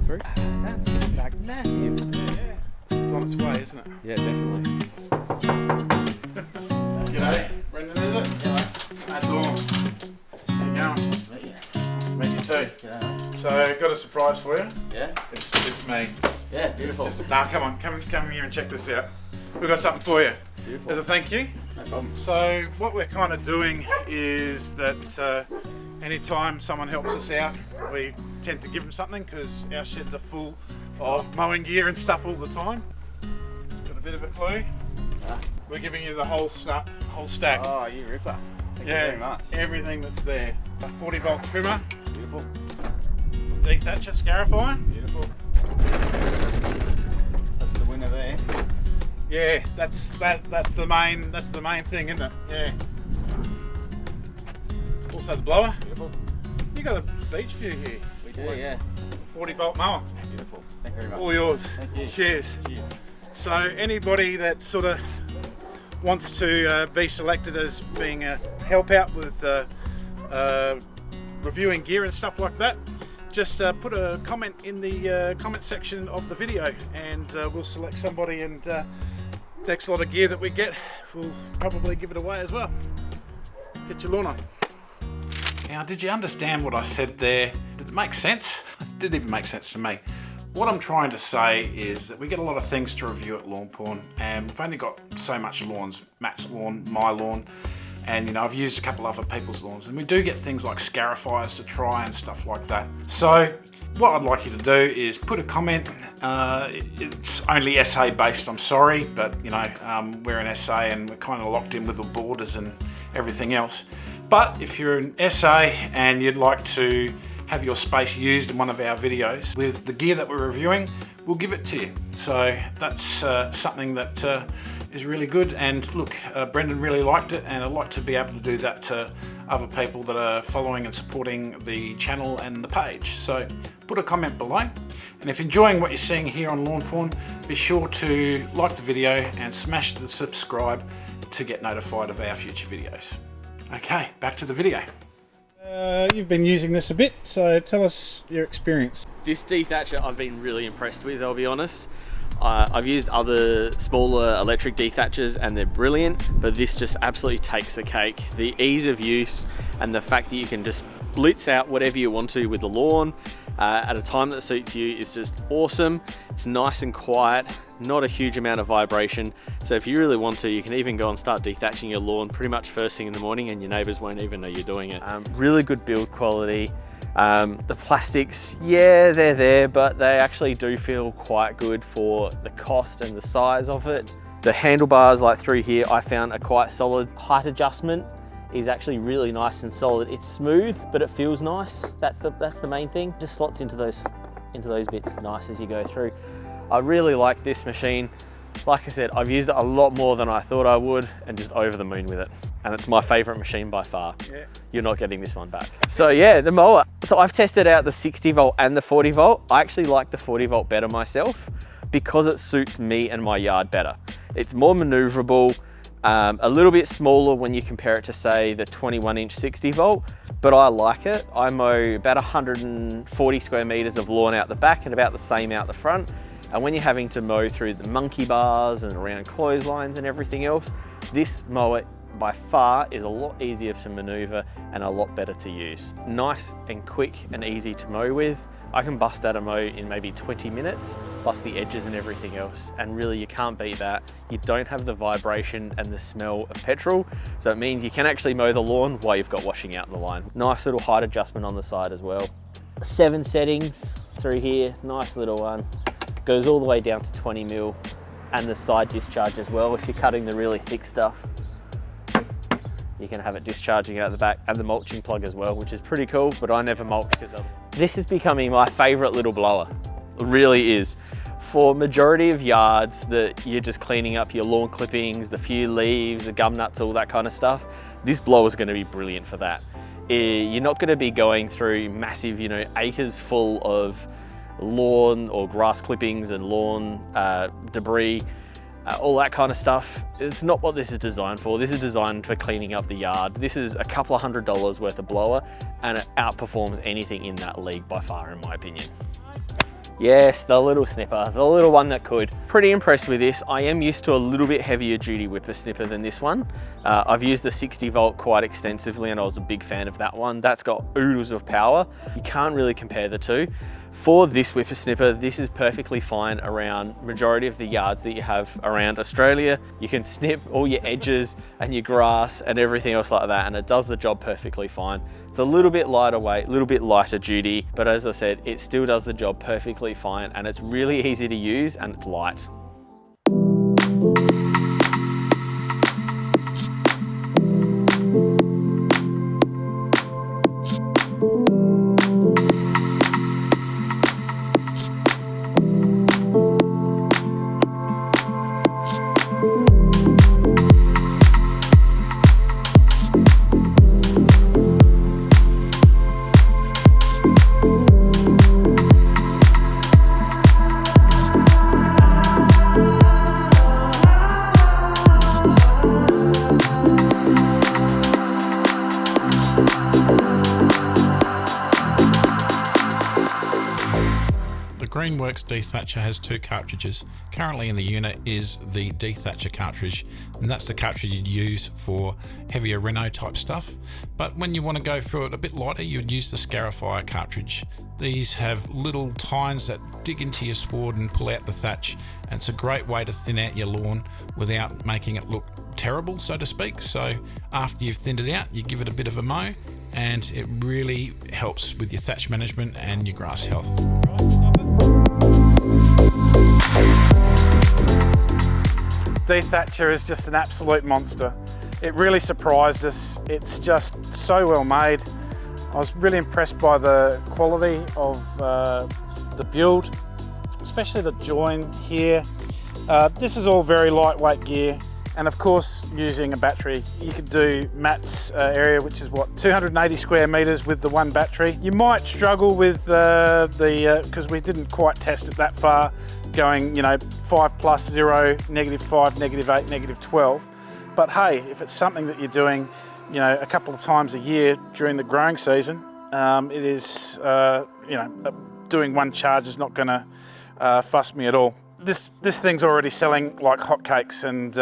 through? That's getting back massive. Yeah. It's on its way, isn't it? Yeah, definitely. G'day, Brendan, is it? Yeah. Hey, Dawn. How you going? Nice to meet you. Nice to meet you too. G'day. So, got a surprise for you. Yeah? It's me. Yeah, beautiful. Nah, come here and check this out. We've got something for you. Beautiful. As a thank you. No problem. So what we're kind of doing is that anytime someone helps us out, we tend to give them something because our sheds are full of mowing gear and stuff all the time. Got a bit of a clue? Ah. We're giving you the whole stack. Oh, you ripper. Thank you very much. Everything that's there. A 40 volt trimmer, Beautiful. dethatcher, scarifier. Beautiful. That's the winner there. Yeah, that's the main thing, isn't it? Yeah. Also the blower. Beautiful. You got a beach view here. We do, yeah. 40 volt mower. Beautiful. Thank you very much. All yours. Thank you. Cheers. Cheers. So anybody that sort of wants to be selected as being a help out with reviewing gear and stuff like that, just put a comment in the comment section of the video, and we'll select somebody, and next lot of gear that we get, we'll probably give it away as well. Get your lawn on. Now, did you understand what I said there? Did it make sense? It didn't even make sense to me. What I'm trying to say is that we get a lot of things to review at Lawn Porn, and we've only got so much lawns. Matt's lawn, my lawn, and I've used a couple other people's lawns, and we do get things like scarifiers to try and stuff like that. So what I'd like you to do is put a comment. It's only SA based, I'm sorry, but we're an SA and we're kind of locked in with the borders and everything else. But if you're an SA and you'd like to have your space used in one of our videos with the gear that we're reviewing, we'll give it to you. So that's something that is really good. And look, Brendan really liked it, and I'd like to be able to do that to other people that are following and supporting the channel and the page. So put a comment below. And if you're enjoying what you're seeing here on Lawn Porn, be sure to like the video and smash the subscribe to get notified of our future videos. Okay, back to the video. You've been using this a bit, so tell us your experience. This dethatcher I've been really impressed with, I'll be honest. I've used other smaller electric dethatchers and they're brilliant, but this just absolutely takes the cake. The ease of use and the fact that you can just blitz out whatever you want to with the lawn at a time that suits you is just awesome. It's nice and quiet, not a huge amount of vibration. So if you really want to, you can even go and start dethatching your lawn pretty much first thing in the morning and your neighbors won't even know you're doing it. Really good build quality. The plastics, yeah, they're there, but they actually do feel quite good for the cost and the size of it. The handlebars, like through here, I found are quite solid. Height adjustment is actually really nice and solid. It's smooth, but it feels nice. That's the main thing. Just slots into those bits nice as you go through. I really like this machine. Like I said, I've used it a lot more than I thought I would, and just over the moon with it. And it's my favorite machine by far. Yeah. You're not getting this one back. So yeah, the mower. So I've tested out the 60 volt and the 40 volt. I actually like the 40 volt better myself because it suits me and my yard better. It's more maneuverable, a little bit smaller when you compare it to say the 21-inch 60 volt, but I like it. I mow about 140 square meters of lawn out the back and about the same out the front. And when you're having to mow through the monkey bars and around clotheslines and everything else, this mower by far is a lot easier to maneuver and a lot better to use. Nice and quick and easy to mow with. I can bust out a mow in maybe 20 minutes, plus the edges and everything else, and really you can't beat that. You don't have the vibration and the smell of petrol, so it means you can actually mow the lawn while you've got washing out in the line. Nice little height adjustment on the side as well. 7 settings through here, nice little one. Goes all the way down to 20 mil, and the side discharge as well. If you're cutting the really thick stuff, you can have it discharging out the back, and the mulching plug as well, which is pretty cool, but I never mulch because of it. This is becoming my favorite little blower. It really is. For majority of yards that you're just cleaning up your lawn clippings, the few leaves, the gum nuts, all that kind of stuff, this blower is going to be brilliant for that. You're not going to be going through massive, acres full of lawn or grass clippings and lawn debris, all that kind of stuff. It's not what this is designed for. This is designed for cleaning up the yard. This is a couple of $100 worth of blower, and it outperforms anything in that league by far, in my opinion. Yes, the little snipper, the little one that could. Pretty impressed with this. I am used to a little bit heavier duty whipper snipper than this one. I've used the 60 volt quite extensively and I was a big fan of that one. That's got oodles of power. You can't really compare the two. For this whipper snipper, this is perfectly fine around majority of the yards that you have around Australia. You can snip all your edges and your grass and everything else like that, and it does the job perfectly fine. It's a little bit lighter weight, a little bit lighter duty, but as I said, it still does the job perfectly fine, and it's really easy to use and it's light. Greenworks Dethatcher has two cartridges. Currently in the unit is the Dethatcher cartridge, and that's the cartridge you'd use for heavier Renault type stuff. But when you want to go through it a bit lighter, you'd use the Scarifier cartridge. These have little tines that dig into your sward and pull out the thatch, and it's a great way to thin out your lawn without making it look terrible, so to speak. So after you've thinned it out, you give it a bit of a mow, and it really helps with your thatch management and your grass health. Dethatcher is just an absolute monster. It really surprised us. It's just so well made. I was really impressed by the quality of the build, especially the join here. This is all very lightweight gear, and of course using a battery. You could do Matt's area, which is what, 280 square meters with the one battery. You might struggle with because we didn't quite test it that far, going 5 plus 0, -5, -8, -12. But hey, if it's something that you're doing a couple of times a year during the growing season, it is doing one charge is not going to fuss me at all. This thing's already selling like hotcakes, and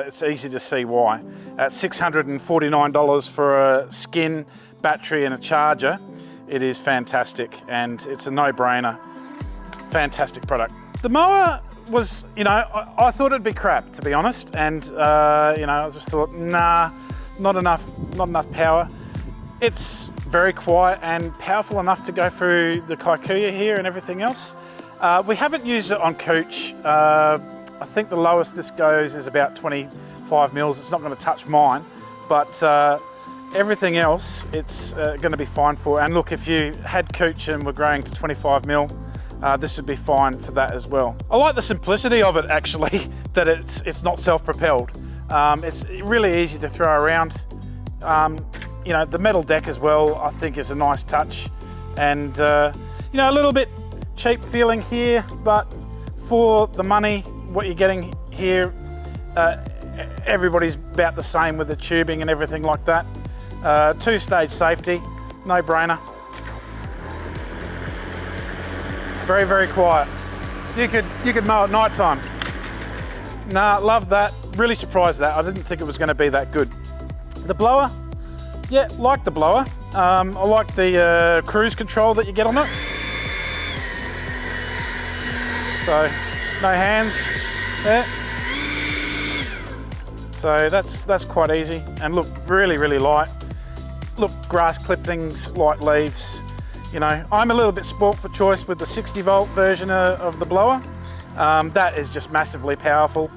it's easy to see why. At $649 for a skin, battery and a charger, it is fantastic, and it's a no-brainer. Fantastic product. The mower was, I thought it'd be crap, to be honest, and I just thought, nah, not enough power. It's very quiet and powerful enough to go through the Kikuyu here and everything else. We haven't used it on Cooch. I think the lowest this goes is about 25 mils. It's not going to touch mine, but everything else it's going to be fine for. And look, if you had Cooch and were growing to 25 mil, this would be fine for that as well. I like the simplicity of it actually, that it's not self-propelled. It's really easy to throw around. The metal deck as well, I think is a nice touch, and a little bit cheap feeling here, but for the money, what you're getting here, everybody's about the same with the tubing and everything like that. Two-stage safety, no brainer. Very, very quiet. You could mow at night time. Nah, love that. Really surprised that. I didn't think it was going to be that good. The blower, yeah, like the blower. I like the cruise control that you get on it. So, no hands there. So that's quite easy, and look, really, really light. Look, grass clippings, light leaves. I'm a little bit sport for choice with the 60 volt version of the blower. That is just massively powerful.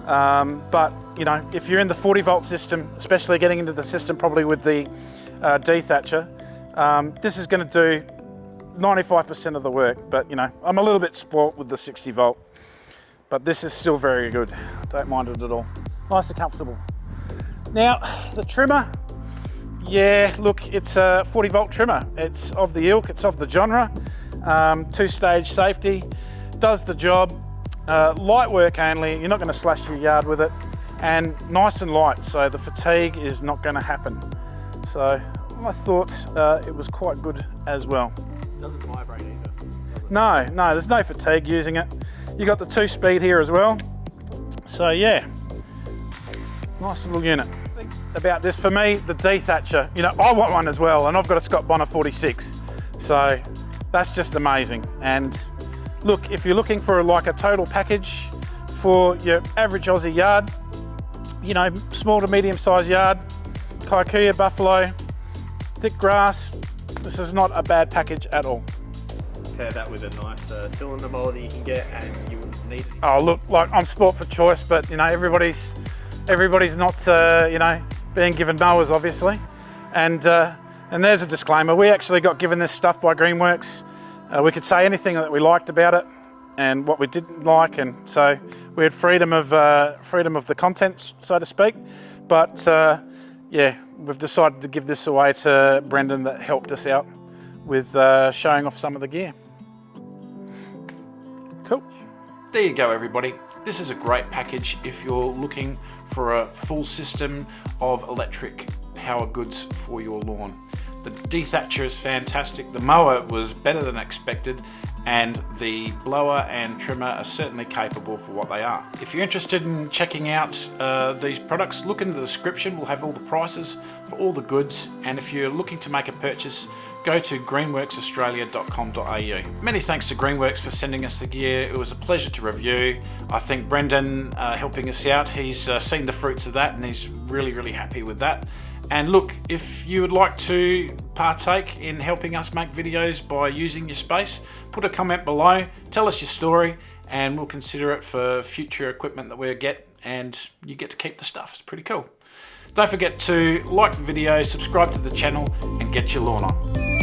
But if you're in the 40 volt system, especially getting into the system probably with the Dethatcher, this is going to do 95% of the work. But I'm a little bit sport with the 60 volt, but this is still very good. I don't mind it at all. Nice and comfortable. Now the trimmer, yeah, look, it's a 40 volt trimmer. It's of the ilk, it's of the genre. Two-stage safety, does the job. Light work only, you're not going to slash your yard with it, and nice and light, so the fatigue is not going to happen. So I thought it was quite good as well. Doesn't vibrate either. No, there's no fatigue using it. You got the 2-speed here as well. So yeah, nice little unit. About this for me, the D-Thatcher, you know, I want one as well, and I've got a Scott Bonner 46. So that's just amazing. And look, if you're looking for like a total package for your average Aussie yard, you know, small to medium sized yard, Kikuyu, buffalo, thick grass, this is not a bad package at all. Pair that with a nice cylinder mower that you can get, and you wouldn't need it. Oh look, like I'm sport for choice, but you know, everybody's not you know, being given mowers obviously. And there's a disclaimer, we actually got given this stuff by Greenworks. We could say anything that we liked about it and what we didn't like, and so we had freedom of the content, so to speak. But yeah, we've decided to give this away to Brendan that helped us out with showing off some of the gear. Cool. There you go, everybody. This is a great package if you're looking for a full system of electric power goods for your lawn. The D-Thatcher is fantastic. The mower was better than expected, and the blower and trimmer are certainly capable for what they are. If you're interested in checking out these products, look in the description. We'll have all the prices for all the goods, and if you're looking to make a purchase, go to greenworksaustralia.com.au. Many thanks to Greenworks for sending us the gear. It was a pleasure to review. I think Brendan helping us out, he's seen the fruits of that, and he's really happy with that. And look, if you would like to partake in helping us make videos by using your space, put a comment below, tell us your story, and we'll consider it for future equipment that we get, and you get to keep the stuff. It's pretty cool. Don't forget to like the video, subscribe to the channel, and get your lawn on.